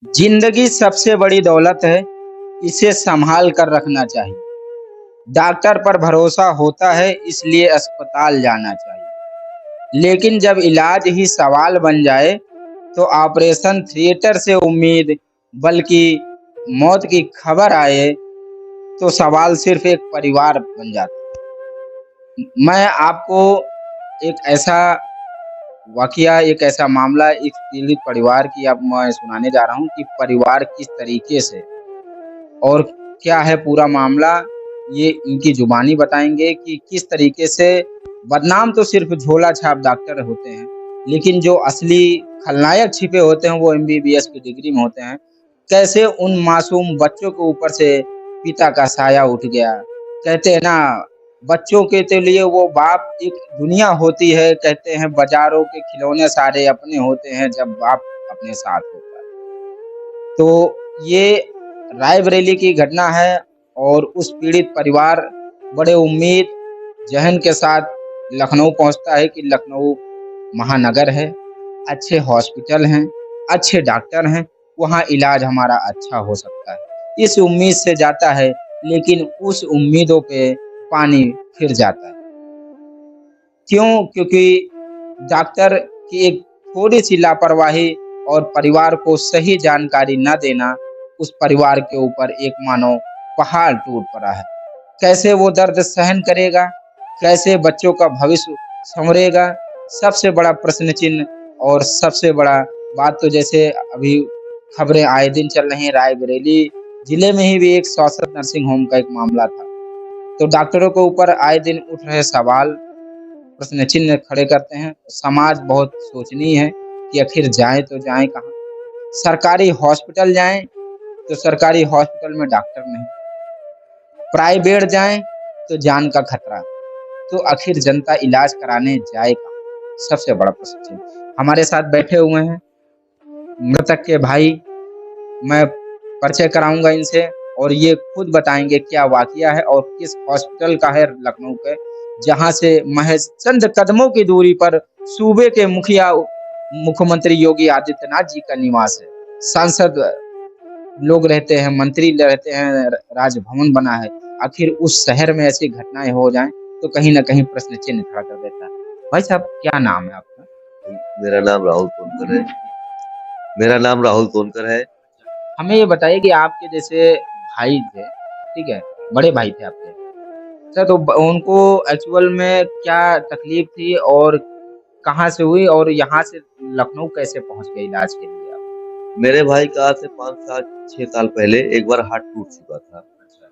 जिंदगी सबसे बड़ी दौलत है, इसे संभाल कर रखना चाहिए। डॉक्टर पर भरोसा होता है इसलिए अस्पताल जाना चाहिए। लेकिन जब इलाज ही सवाल बन जाए तो ऑपरेशन थिएटर से उम्मीद बल्कि मौत की खबर आए तो सवाल सिर्फ एक परिवार बन जाता है। मैं आपको एक ऐसा वाकया, एक ऐसा मामला, एक पीड़ित परिवार की अब मैं सुनाने जा रहा हूँ कि परिवार किस तरीके से और क्या है पूरा मामला। ये इनकी जुबानी बताएंगे कि किस तरीके से बदनाम तो सिर्फ झोला छाप डॉक्टर होते हैं, लेकिन जो असली खलनायक छिपे होते हैं वो एमबीबीएस की डिग्री में होते हैं। कैसे उन मासूम बच्चों के ऊपर से पिता का साया उठ गया। कहते हैं ना, बच्चों के तो लिए वो बाप एक दुनिया होती है। कहते हैं बाजारों के खिलौने सारे अपने होते हैं जब बाप अपने साथ होता है। तो ये रायबरेली की घटना है और उस पीड़ित परिवार बड़े उम्मीद जहन के साथ लखनऊ पहुंचता है कि लखनऊ महानगर है, अच्छे हॉस्पिटल हैं, अच्छे डॉक्टर हैं, वहाँ इलाज हमारा अच्छा हो सकता है। इस उम्मीद से जाता है, लेकिन उस उम्मीदों पे पानी फिर जाता है। क्यों? क्योंकि डॉक्टर की एक थोड़ी-सी लापरवाही और परिवार को सही जानकारी न देना, उस परिवार के ऊपर एक मानो पहाड़ टूट पड़ा है। कैसे वो दर्द सहन करेगा? कैसे बच्चों का भविष्य सँवरेगा? सबसे बड़ा प्रश्न चिन्ह। और सबसे बड़ा बात तो जैसे अभी खबरें आए दिन चल रही हैं, रायबरेली जिले में ही भी एक शासक नर्सिंग होम का एक मामला था। तो डॉक्टरों के ऊपर आए दिन उठ रहे सवाल प्रश्न चिन्ह खड़े करते हैं। समाज बहुत सोचनीय है कि आखिर जाएँ तो जाएँ कहाँ? सरकारी हॉस्पिटल जाएँ तो सरकारी हॉस्पिटल में डॉक्टर नहीं, प्राइवेट जाएँ तो जान का खतरा। तो आखिर जनता इलाज कराने जाए कहाँ? सबसे बड़ा प्रश्न चिन्ह। हमारे साथ बैठे हुए हैं मृतक के भाई। मैं परिचय कराऊँगा इनसे और ये खुद बताएँगे क्या वाक़या है और किस हॉस्पिटल का है लखनऊ के, जहाँ से महज़ चंद कदमों की दूरी पर सूबे के मुखिया मुख्यमंत्री योगी आदित्यनाथ जी का निवास है। सांसद लोग रहते हैं, मंत्री रहते हैं, राजभवन बना है। आखिर उस शहर में ऐसी घटनाएँ हो जाएँ तो कहीं न कहीं प्रश्न चिन्ह खड़ा कर देता है। भाई साहब, क्या नाम है आपका? मेरा नाम राहुल सोनकर है। मेरा नाम राहुल सोनकर है। हमें ये बताइए कि आपके जैसे भाई थे, ठीक है? बड़े भाई थे आपके। अच्छा, तो ब उनको एक्चुअल में क्या तकलीफ़ थी और कहाँ से हुई और यहाँ से लखनऊ कैसे पहुँच गए इलाज के लिए आप? मेरे भाई का आज से 5 साल 6 साल पहले एक बार हार्ट टूट चुका था। अच्छा।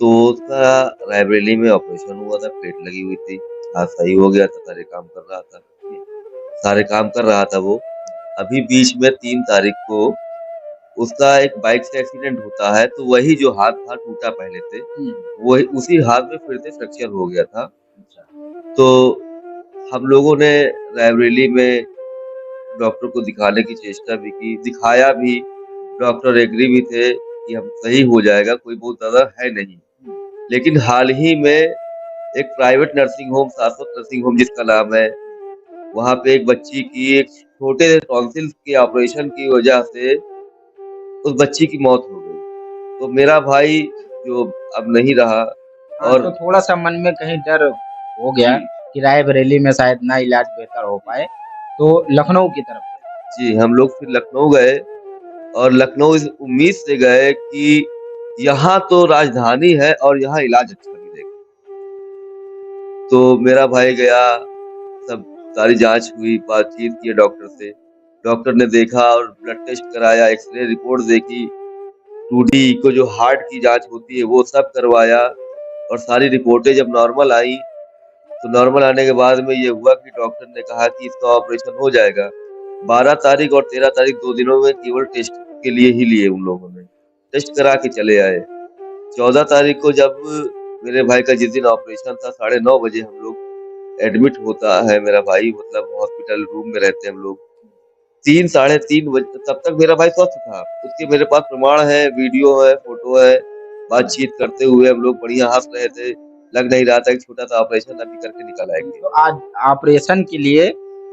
तो उसका रायबरेली में ऑपरेशन हुआ था, प्लेट लगी हुई थी। आज सही हो गया था, सारे काम कर रहा था। सारे काम कर रहा था वो। अभी बीच में 3 तारीख को उसका एक बाइक से एक्सीडेंट होता है, तो वही जो हाथ था टूटा पहले से, वही उसी हाथ में फिर से फ्रैक्चर हो गया था। अच्छा। तो हम लोगों ने रायबरेली में डॉक्टर को दिखाने की चेष्टा भी की, दिखाया भी। डॉक्टर एग्री भी थे कि हम सही हो जाएगा, कोई बहुत ज़्यादा है नहीं। लेकिन हाल ही में एक प्राइवेट नर्सिंग होम, शाश्वत नर्सिंग होम जिसका नाम है, वहाँ पे एक बच्ची की एक छोटे से टॉन्सिल के ऑपरेशन की वजह से उस बच्ची की मौत हो गई। तो मेरा भाई जो अब नहीं रहा हाँ, और तो थोड़ा-सा मन में कहीं डर हो गया कि रायबरेली में शायद ना इलाज बेहतर हो पाए, तो लखनऊ की तरफ गए। जी, हम लोग फिर लखनऊ गए और लखनऊ इस उम्मीद से गए कि यहाँ तो राजधानी है और यहाँ इलाज अच्छा मिलेगा। तो मेरा भाई गया, सब सारी जाँच हुई, बातचीत की डॉक्टर से। डॉक्टर ने देखा और ब्लड टेस्ट कराया, एक्स-रे रिपोर्ट देखी, 2D को जो हार्ट की जाँच होती है वो सब करवाया और सारी रिपोर्टें जब नॉर्मल आई, तो नॉर्मल आने के बाद में ये हुआ कि डॉक्टर ने कहा कि इसका ऑपरेशन हो जाएगा। 12 तारीख और 13 तारीख 2 दिनों में केवल टेस्ट के लिए ही लिए उन लोगों ने। टेस्ट करा के चले आए। 14 तारीख को जब मेरे भाई का जिस दिन ऑपरेशन था, 9:30 बजे हम लोग एडमिट होता है मेरा भाई, मतलब हॉस्पिटल रूम में रहते हैं हम लोग। 3 साढ़े 3 बजे तब तक मेरा भाई स्वस्थ था। उसके मेरे पास प्रमाण है, वीडियो है, फ़ोटो है। बातचीत करते हुए हम लोग बढ़िया हँस रहे थे। लग नहीं रहा था कि छोटा-सा ऑपरेशन अभी करके निकल आएँगे। तो आज ऑपरेशन के लिए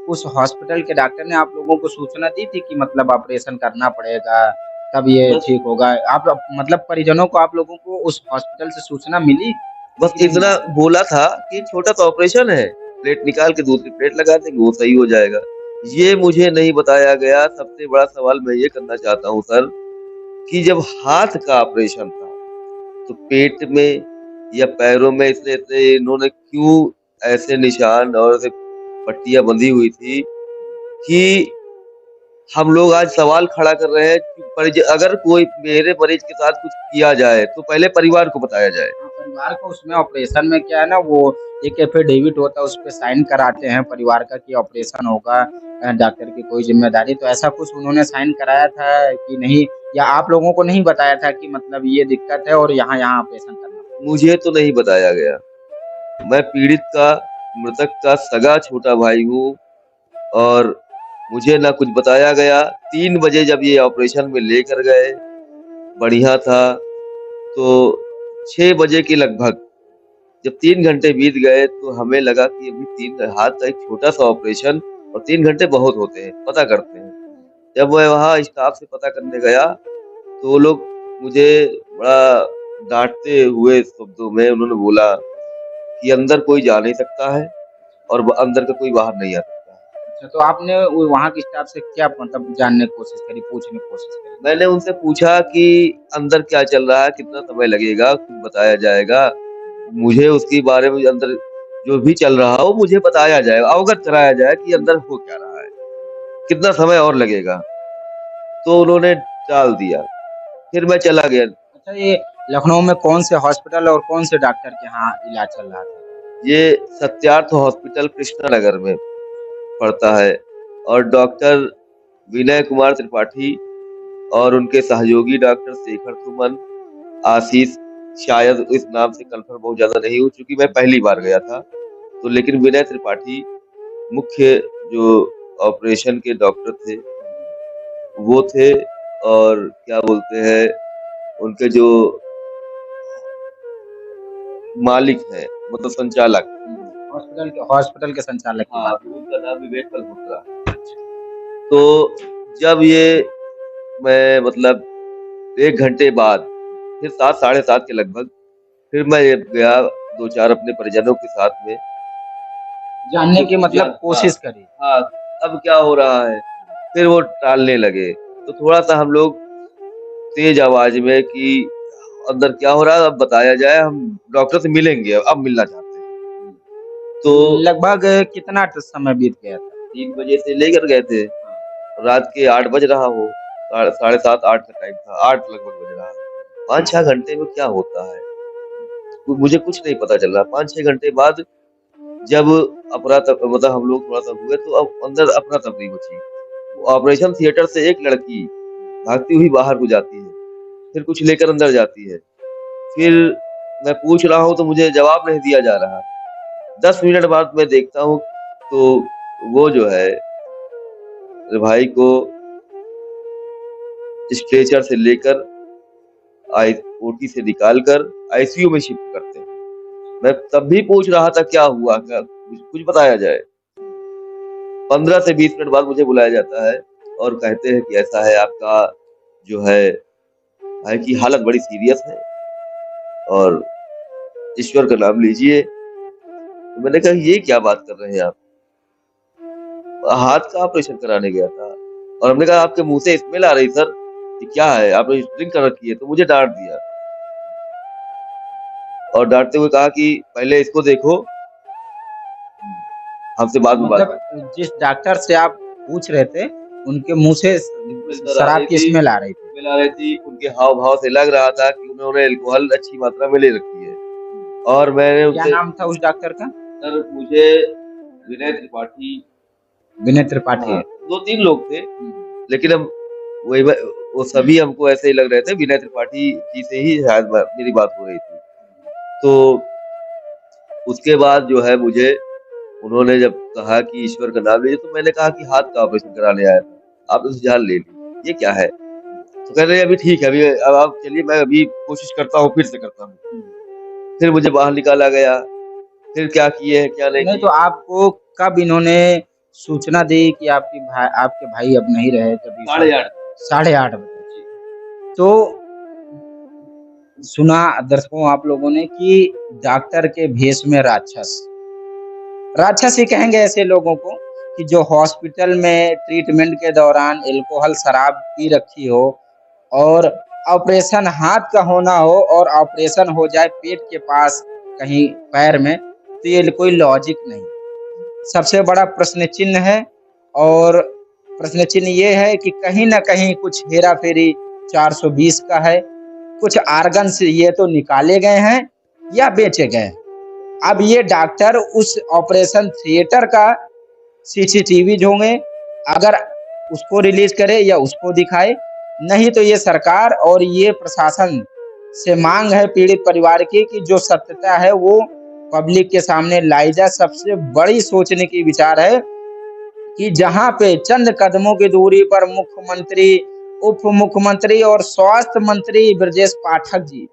उस हॉस्पिटल के डॉक्टर ने आप लोगों को सूचना दी थी कि मतलब ऑपरेशन करना पड़ेगा तब ये बस ठीक होगा। आप मतलब परिजनों को आप लोगों को उस हॉस्पिटल से सूचना मिली बस कि नहीं इतना मिली? बोला था कि एक छोटा सा ऑपरेशन है, प्लेट निकाल के दूसरी प्लेट लगा देंगे, वो सही हो जाएगा। ये मुझे नहीं बताया गया। सबसे बड़ा सवाल मैं ये करना चाहता हूँ सर, कि जब हाथ का ऑपरेशन था, तो पेट में या पैरों में इतने इतने इन्होंने क्यों ऐसे निशान और ऐसे पट्टियां बंधी हुई थी कि हम लोग आज सवाल खड़ा कर रहे हैं कि अगर कोई मेरे मरीज के साथ कुछ किया जाए तो पहले परिवार को बताया जाए। हाँ, परिवार को उसमें ऑपरेशन में क्या है ना, वो एक एफिडेविट होता है, उस पे साइन कराते हैं परिवार का कि ऑपरेशन होगा, डॉक्टर की कोई जिम्मेदारी। तो ऐसा कुछ उन्होंने साइन कराया था कि नहीं, या आप लोगों को नहीं बताया था कि मतलब ये दिक्कत है और यहाँ ऑपरेशन करना पड़ेगा? मुझे तो नहीं बताया गया। मैं पीड़ित का, मृतक का सगा छोटा भाई हूँ और मुझे ना कुछ बताया गया। 3 बजे जब ये ऑपरेशन में लेकर गए, बढ़िया था, तो 6 बजे के लगभग जब 3 घंटे बीत गए तो हमें लगा कि अभी 3 हाथ का एक छोटा-सा ऑपरेशन और 3 घंटे बहुत होते हैं, पता करते हैं। जब मैं वहाँ स्टाफ से पता करने गया, तो वो लोग मुझे बड़ा डाँटते हुए शब्दों में उन्होंने बोला कि अंदर कोई जा नहीं सकता है और ब अंदर का कोई बाहर नहीं आ सकता है। अच्छा, तो आपने वो वहाँ के स्टाफ से क्या मतलब जानने की कोशिश करी, पूछने की कोशिश करी? मैंने उनसे पूछा कि अंदर क्या चल रहा है, कितना समय लगेगा, कुछ बताया जाएगा? मुझे उसके बारे में अंदर जो भी चल रहा हो मुझे बताया जाए, अवगत कराया जाए कि अंदर हो क्या रहा है, कितना समय और लगेगा। तो उन्होंने टाल दिया। फिर मैं चला गया। अच्छा, ये लखनऊ में कौन से हॉस्पिटल और कौन से डॉक्टर के यहाँ इलाज चल रहा था? ये सत्यार्थ हॉस्पिटल कृष्णा नगर में पड़ता है और डॉक्टर विनय कुमार त्रिपाठी और उनके सहयोगी डॉक्टर शेखर सुमन, आशीष, शायद इस नाम से कन्फर्म बहुत ज़्यादा नहीं हूँ क्योंकि मैं पहली बार गया था। तो लेकिन विनय त्रिपाठी मुख्य जो ऑपरेशन के डॉक्टर थे, वो थे और क्या बोलते हैं, उनके जो मालिक हैं, मतलब संचालक, हॉस्पिटल के संचालक की हाँ, बात तो उनका नाम विवेक मल्होत्रा। तो जब ये मैं मतलब 1 घंटे बाद फिर 7 साढ़े 7 के लगभग फिर मैं गया 2-4 अपने परिजनों के साथ में। जानने तो की मतलब कोशिश करी। हाँ, अब क्या हो रहा है? फिर वो टालने लगे। तो थोड़ा-सा हम लोग तेज़ आवाज़ में कि अंदर क्या हो रहा है अब बताया जाए, हम डॉक्टर से मिलेंगे, अब मिलना चाहते हैं। तो लगभग कितना समय बीत गया था? 3 बजे से लेकर गए थे, रात के 8 बज रहा हो, साढ़े 7 8 का टाइम था, 8 लगभग बज रहा है। 5-6 घंटे में क्या होता है? मुझे कुछ नहीं पता चल रहा। 5-6 घंटे बाद जब मतलब हम लोग थोड़ा-सा हुए तो अब अंदर अफरा-तफरी मची। ऑपरेशन थिएटर से एक लड़की भागती हुई बाहर को जाती है, फिर कुछ लेकर अंदर जाती है। फिर मैं पूछ रहा हूँ तो मुझे जवाब नहीं दिया जा रहा। 10 मिनट बाद मैं देखता हूँ तो वो जो है मेरे भाई को स्ट्रेचर से लेकर आई ओटी से निकालकर आईसीयू में शिफ्ट करते हैं। मैं तब भी पूछ रहा था क्या हुआ? क्या कुछ बताया जाए। 15 से 20 मिनट बाद मुझे बुलाया जाता है और कहते हैं कि ऐसा है आपका जो है भाई की हालत बड़ी सीरियस है और ईश्वर का नाम लीजिए। तो मैंने कहा ये क्या बात कर रहे हैं आप? हाथ का ऑपरेशन कराने गया था और हमने कहा आपके मुँह से स्मेल आ रही सर, ये क्या है? आपने ड्रिंक कर रखी है, तो मुझे डाँट दिया और डाँटते हुए कहा कि पहले इसको देखो, हमसे बाद में बात मतलब जिस डॉक्टर से आप पूछ रहे थे, उनके मुँह से शराब की स्मेल आ रही थी। स्मेल आ रही थी, उनके हाव-भाव से लग रहा था कि उन्होंने अल्कोहल अच्छी मात्रा में ले रखी है और मैंने क्या उनसे नाम था उस डॉक्टर का? सर मुझे विनय त्रिपाठी, विनय त्रिपाठी। हाँ, 2-3 लोग थे, लेकिन अब वही वो सभी हमको ऐसे ही लग रहे थे, विनय त्रिपाठी जी से ही शायद मेरी बात हो रही थी। तो उसके बाद जो है मुझे उन्होंने जब कहा कि ईश्वर का नाम लीजिए, तो मैंने कहा कि हाथ का ऑपरेशन कराने आया था, आपने तो जान ले ली, ये क्या है? तो कह रहे हैं अभी ठीक है, अभी अब आप चलिए मैं अभी कोशिश करता हूँ, फिर से करता हूँ। फिर मुझे बाहर निकाला गया, फिर क्या किए हैं, क्या नहीं नहीं, किए। तो आपको कब इन्होंने सूचना दी कि आपके भाई अब नहीं रहे? जब साढ़े 8 8:30 बजे। तो सुना दर्शकों आप लोगों ने कि डॉक्टर के भेष में राक्षस, राक्षस ही कहेंगे ऐसे लोगों को कि जो हॉस्पिटल में ट्रीटमेंट के दौरान अल्कोहल शराब पी रखी हो और ऑपरेशन हाथ का होना हो और ऑपरेशन हो जाए पेट के पास कहीं पैर में, तो ये कोई लॉजिक नहीं। सबसे बड़ा प्रश्न चिन्ह है। और प्रश्न चिन्ह ये है कि कहीं ना कहीं कुछ हेरा फेरी 420 का है। कुछ आर्गन्स ये तो निकाले गए हैं या बेचे गए हैं। अब ये डॉक्टर उस ऑपरेशन थिएटर का सीसीटीवी होंगे, अगर उसको रिलीज करे या उसको दिखाए, नहीं तो ये सरकार और ये प्रशासन से मांग है पीड़ित परिवार की कि जो सत्यता है वो पब्लिक के सामने लाई जाए। सबसे बड़ी सोचने की विचार है कि जहां पे चंद कदमों की दूरी पर मुख्यमंत्री, उप मुख्यमंत्री और स्वास्थ्य मंत्री ब्रजेश पाठक जी,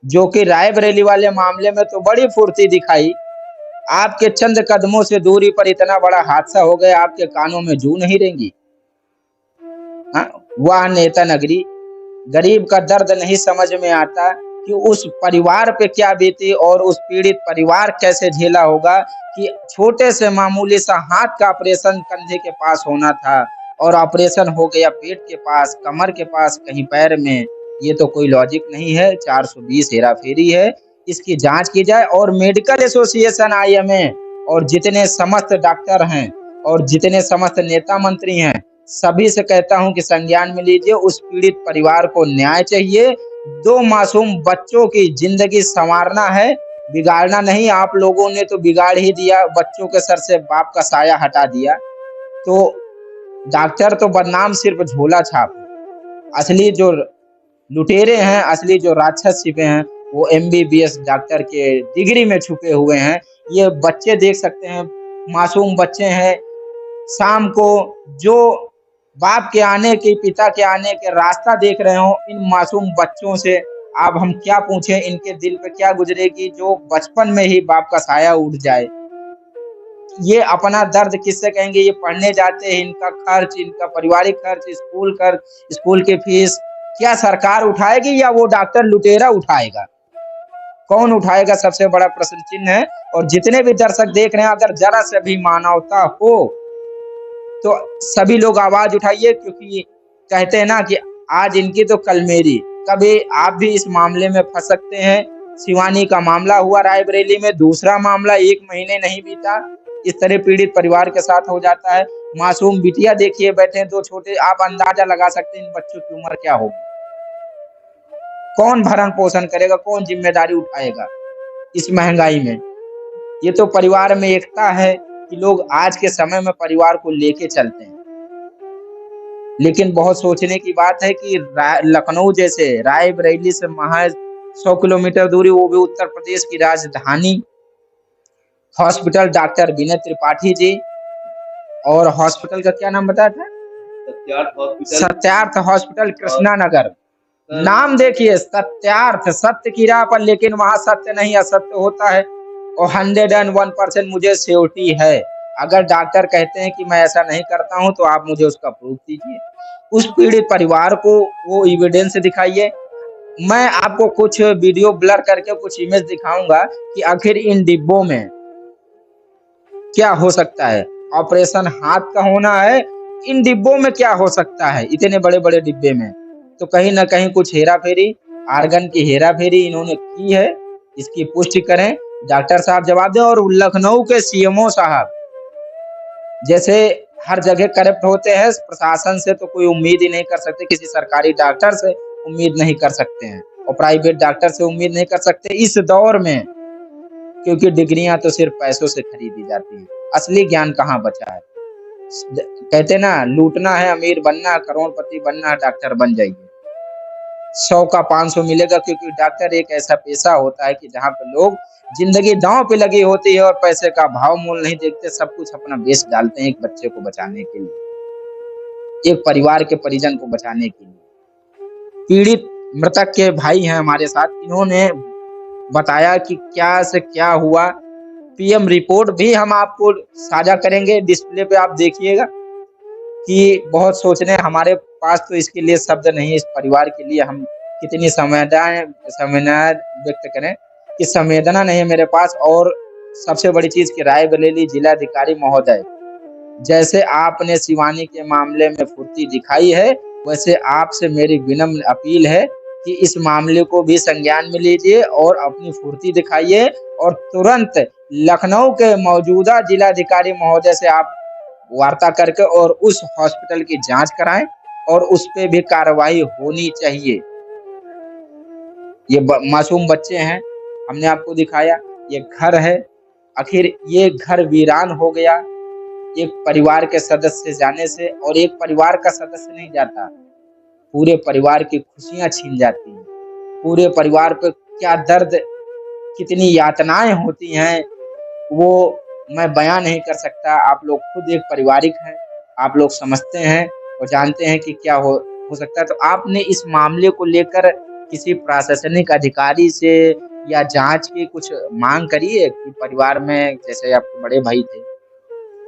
जो कि रायबरेली वाले मामले में तो बड़ी फुर्ती दिखाई, आपके चंद कदमों से दूरी पर इतना बड़ा हादसा हो गया, आपके कानों में जू नहीं रहेंगी। हाँ, वह नेता नगरी, गरीब का दर्द नहीं समझ में आता कि उस परिवार पे क्या बीती और उस पीड़ित परिवार कैसे झेला होगा कि छोटे से मामूली सा हाथ का ऑपरेशन कंधे के पास होना था और ऑपरेशन हो गया पेट के पास, कमर के पास, कहीं पैर में। ये तो कोई लॉजिक नहीं है, 420 हेरा फेरी है। इसकी जांच की जाए और मेडिकल एसोसिएशन आईएमए और जितने समस्त डॉक्टर हैं और जितने समस्त नेता मंत्री हैं, सभी से कहता हूं कि संज्ञान में लीजिए। उस पीड़ित परिवार को न्याय चाहिए। 2 मासूम बच्चों की जिंदगी संवारना है, बिगाड़ना नहीं। आप लोगों ने तो बिगाड़ ही दिया, बच्चों के सर से बाप का साया हटा दिया। तो डॉक्टर तो बदनाम सिर्फ झोला छाप है। असली जो लुटेरे हैं, असली जो राक्षस छिपे हैं, वो एमबीबीएस डॉक्टर के डिग्री में छुपे हुए हैं। ये बच्चे देख सकते हैं, मासूम बच्चे हैं। शाम को जो बाप के आने के, पिता के आने के रास्ता देख रहे हो, इन मासूम बच्चों से अब हम क्या पूछें, इनके दिल पे क्या गुजरेगी जो बचपन में ही बाप का साया उठ जाए। ये अपना दर्द किससे कहेंगे? ये पढ़ने जाते हैं, इनका खर्च, इनका पारिवारिक खर्च, स्कूल की फीस क्या सरकार उठाएगी या वो डॉक्टर लुटेरा उठाएगा? कौन उठाएगा? सबसे बड़ा प्रश्न चिन्ह है। और जितने भी दर्शक देख रहे हैं, अगर जरा से भी मानवता हो तो सभी लोग आवाज उठाइए, क्योंकि कहते हैं ना कि आज इनकी तो कल मेरी। कभी आप भी इस मामले में फंस सकते हैं। शिवानी का मामला हुआ रायबरेली में, दूसरा मामला 1 महीने नहीं बीता, इस तरह पीड़ित परिवार के साथ हो जाता है। मासूम बिटिया देखिए बैठे हैं 2 छोटे, आप अंदाजा लगा सकते हैं इन बच्चों की उम्र क्या होगी। कौन भरण पोषण करेगा? कौन जिम्मेदारी उठाएगा इस महंगाई में? ये तो परिवार में एकता है कि लोग आज के समय में परिवार को लेके चलते हैं। लेकिन बहुत सोचने की बात है कि लखनऊ जैसे रायबरेली से महज 100 किलोमीटर दूरी, वो भी उत्तर प्रदेश की राजधानी, हॉस्पिटल डॉक्टर विनय त्रिपाठी जी, और हॉस्पिटल का क्या नाम बताया था? सत्यार्थ हॉस्पिटल कृष्णा नगर। नाम देखिए, सत्यार्थ, सत्य की राह पर, लेकिन वहां सत्य नहीं असत्य होता है। और 101% मुझे श्योरिटी है। अगर डॉक्टर कहते हैं कि मैं ऐसा नहीं करता हूं, तो आप मुझे उसका प्रूफ दीजिए। उस पीड़ित परिवार को वो एविडेंस दिखाइए। मैं आपको कुछ वीडियो ब्लर करके कुछ इमेज दिखाऊंगा कि आखिर इन डिब्बों में क्या हो सकता है। ऑपरेशन हाथ का होना है, इन डिब्बों में क्या हो सकता है इतने बड़े बड़े डिब्बे में? तो कहीं ना कहीं कुछ हेरा फेरी, आर्गन की हेरा फेरी इन्होंने की है। इसकी पुष्टि करें, डॉक्टर साहब जवाब दें। और लखनऊ के सीएमओ साहब जैसे हर जगह करप्ट होते हैं, प्रशासन से तो कोई उम्मीद ही नहीं कर सकते, किसी सरकारी डॉक्टर से उम्मीद नहीं कर सकते हैं और प्राइवेट डॉक्टर से उम्मीद नहीं कर सकते इस दौर में, क्योंकि डिग्रियां तो सिर्फ पैसों से खरीदी जाती हैं। असली ज्ञान कहाँ बचा है? कहते ना, लूटना है, अमीर बनना, करोड़पति बनना, डॉक्टर बन जाइए। 100 का 500 मिलेगा, क्योंकि डॉक्टर एक ऐसा पेशा होता है कि जहाँ पे लोग जिंदगी दांव पे लगी होती है और पैसे का भाव मूल नहीं देखते, सब कुछ अपना बेच डालते हैं एक बच्चे को बचाने के लिए, एक परिवार के परिजन को बचाने के लिए। पीड़ित मृतक के भाई हैं हमारे साथ, इन्होंने बताया कि क्या से क्या हुआ। पीएम रिपोर्ट भी हम आपको साझा करेंगे, डिस्प्ले पे आप देखिएगा। कि बहुत सोचने हमारे पास तो इसके लिए शब्द नहीं, इस परिवार के लिए हम कितनी संवेदना व्यक्त करें कि संवेदना नहीं है मेरे पास। और सबसे बड़ी चीज की रायबरेली जिलाधिकारी महोदय, जैसे आपने शिवानी के मामले में फुर्ती दिखाई है, वैसे आपसे मेरी विनम्र अपील है कि इस मामले को भी संज्ञान में लीजिए और अपनी फुर्ती दिखाइए और तुरंत लखनऊ के मौजूदा जिलाधिकारी महोदय से आप वार्ता करके और उस हॉस्पिटल की जांच कराएं और उस पे भी कार्रवाई होनी चाहिए। ये मासूम बच्चे हैं, हमने आपको दिखाया, ये घर है, आखिर ये घर वीरान हो गया एक परिवार के सदस्य जाने से। और एक परिवार का सदस्य नहीं जाता, पूरे परिवार की खुशियां छीन जाती हैं, पूरे परिवार पे क्या दर्द, कितनी यातनाएं होती हैं, वो मैं बयां नहीं कर सकता। आप लोग खुद एक पारिवारिक हैं, आप लोग समझते हैं और जानते हैं कि क्या हो सकता है। तो आपने इस मामले को लेकर किसी प्रशासनिक अधिकारी से या जांच की कुछ मांग करी है कि परिवार में, जैसे आपके बड़े भाई थे,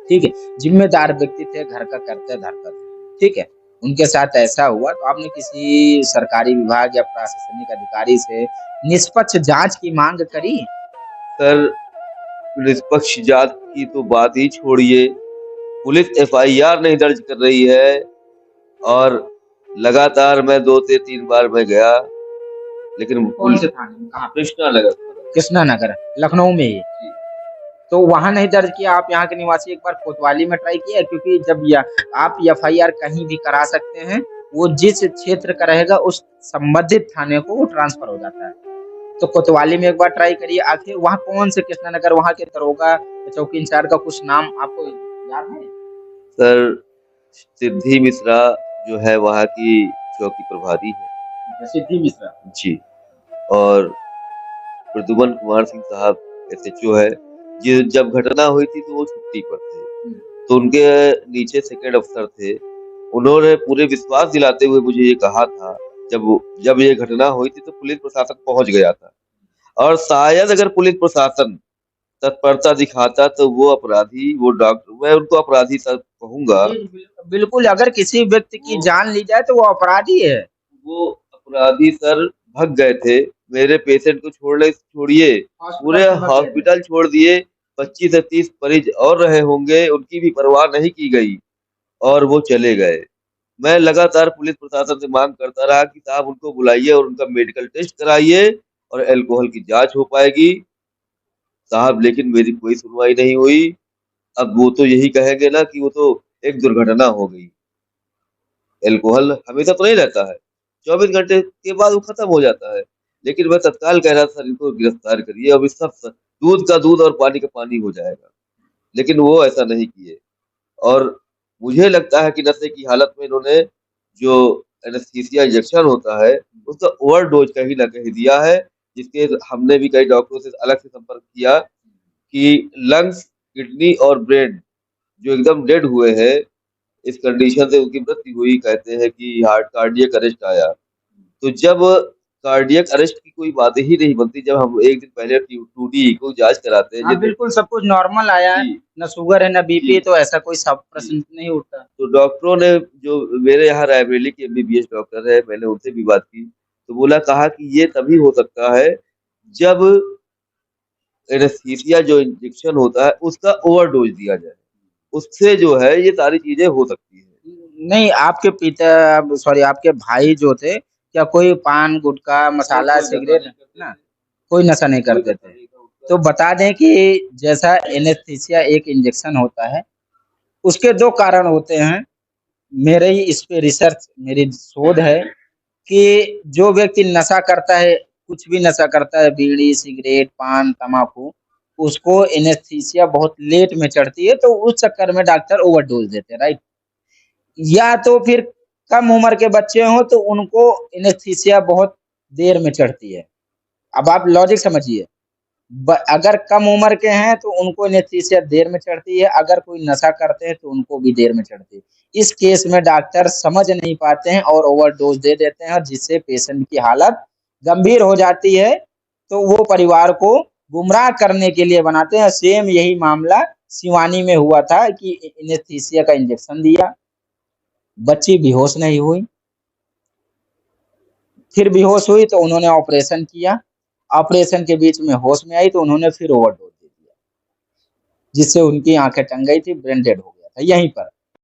ठीक है, जिम्मेदार व्यक्ति थे, घर का करते धरते थे, ठीक है, उनके साथ ऐसा हुआ, तो आपने किसी सरकारी विभाग या प्रशासनिक अधिकारी से निष्पक्ष जांच की मांग करी? सर, निष्पक्ष जांच की तो बात ही छोड़िए, पुलिस एफआईआर नहीं दर्ज कर रही है और लगातार मैं 2 से 3 बार मैं गया, लेकिन कौन से थाने में, कहाँ पे? कृष्णा नगर। कृष्णा नगर, लखनऊ में ही। तो वहां नहीं दर्ज किया? आप यहाँ के निवासी, एक बार कोतवाली में ट्राई किया? क्योंकि जब आप एफआईआर कहीं भी करा सकते हैं, वो जिस क्षेत्र का रहेगा उस संबंधित थाने को वो ट्रांसफर हो जाता है। तो कोतवाली में एक बार ट्राई करिए। आखिर वहाँ कौन से कृष्णा नगर, वहाँ के दरोगा चौकी इंचार्ज का कुछ नाम आपको याद है? सर, सिद्धि मिश्रा जो है वहाँ की चौकी प्रभारी है। सिद्धि मिश्रा जी। और प्रद्युमन कुमार सिंह साहब एसएचओ है। जब घटना हुई थी तो वो छुट्टी पर थे, तो उनके नीचे सेकंड अफसर थे। उन्होंने पूरे विश्वास दिलाते हुए मुझे ये कहा था, जब ये घटना हुई थी तो पुलिस प्रशासन पहुंच गया था और शायद अगर पुलिस प्रशासन तत्परता दिखाता तो वो अपराधी, वो डॉक्टर, मैं उनको अपराधी तक कहूंगा। बिल्कुल, अगर किसी व्यक्ति की जान ली जाए तो वो अपराधी है। वो अपराधी सर भग गए थे, मेरे पेशेंट को छोड़िए, पूरे हॉस्पिटल छोड़ दिए। 25 से 30 मरीज और रहे होंगे, उनकी भी परवाह नहीं की गई और वो चले गए। मैं लगातार पुलिस प्रशासन से मांग करता रहा कि साहब उनको बुलाइए और उनका मेडिकल टेस्ट कराइए और अल्कोहल की जांच हो पाएगी साहब, लेकिन मेरी कोई सुनवाई नहीं हुई। अब वो तो यही कहेंगे ना कि वो तो एक दुर्घटना हो गई। अल्कोहल हमेशा तो नहीं रहता है, 24 घंटे के बाद वो खत्म हो जाता है। लेकिन मैं तत्काल कह रहा था सर इनको गिरफ्तार करिए, अब इस सब दूध का दूध और पानी का पानी हो जाएगा, लेकिन वो ऐसा नहीं किए। और मुझे लगता है कि नशे की हालत में इन्होंने जो एनेस्थीसिया इंजेक्शन होता है उसका ओवरडोज कहीं ना कहीं दिया है, जिसके हमने भी कई डॉक्टरों से अलग से संपर्क किया कि लंग्स, किडनी और ब्रेन जो एकदम डेड हुए हैं, इस कंडीशन से उनकी मृत्यु हुई। कहते हैं कि हार्ट कार्डियक अरेस्ट आया। तो जब कार्डियक अरेस्ट की कोई बात ही नहीं बनती, जब हम एक दिन पहले 2D को जांच कराते हैं, बिल्कुल सब कुछ नॉर्मल आया है, न शुगर है न बीपी, तो ऐसा कोई सब प्रश्न नहीं उठता। तो डॉक्टरों ने, जो मेरे यहाँ रायबरेली के एमबीबीएस डॉक्टर है, मैंने उनसे भी बात की, तो बोला कहा कि ये तभी हो सकता है जब एनेस्थीसिया जो इंजेक्शन होता है उसका ओवरडोज दिया जाए, उससे जो है ये सारी चीजें हो सकती है। नहीं, आपके पिता, सॉरी, आपके भाई जो थे, क्या कोई पान गुटखा मसाला सिगरेट ना, कोई नशा नहीं करते थे? तो बता दें कि जैसा एनेस्थीसिया एक इंजेक्शन होता है, उसके 2 कारण होते हैं। मेरे ही इस पे रिसर्च, मेरी शोध है कि जो व्यक्ति नशा करता है, कुछ भी नशा करता है, बीड़ी, सिगरेट, पान, तम्बाकू, उसको एनेस्थीसिया बहुत लेट में चढ़ती है, तो उस चक्कर में डॉक्टर ओवरडोज देते हैं, राइट? या तो फिर कम उम्र के बच्चे हों तो उनको एनेस्थीसिया बहुत देर में चढ़ती है। अब आप लॉजिक समझिए, अगर कम उम्र के हैं तो उनको एनेस्थीसिया देर में चढ़ती है, अगर कोई नशा करते हैं तो उनको भी देर में चढ़ती है। इस केस में डॉक्टर समझ नहीं पाते हैं और ओवरडोज दे देते हैं, जिससे पेशेंट की हालत गंभीर हो जाती है, तो वो परिवार को गुमराह करने के लिए बनाते हैं। सेम यही मामला सिवानी में हुआ था कि एनेस्थीसिया का इंजेक्शन दिया, बच्ची बेहोश नहीं हुई। फिर बेहोश हुई तो उन्होंने ऑपरेशन किया। ऑपरेशन के बीच में होश में आई तो उन्होंने फिर ओवरडोज दे दिया, जिससे उनकी आंखें टंग गई थी, ब्रेन डेड हो गया था यहीं पर।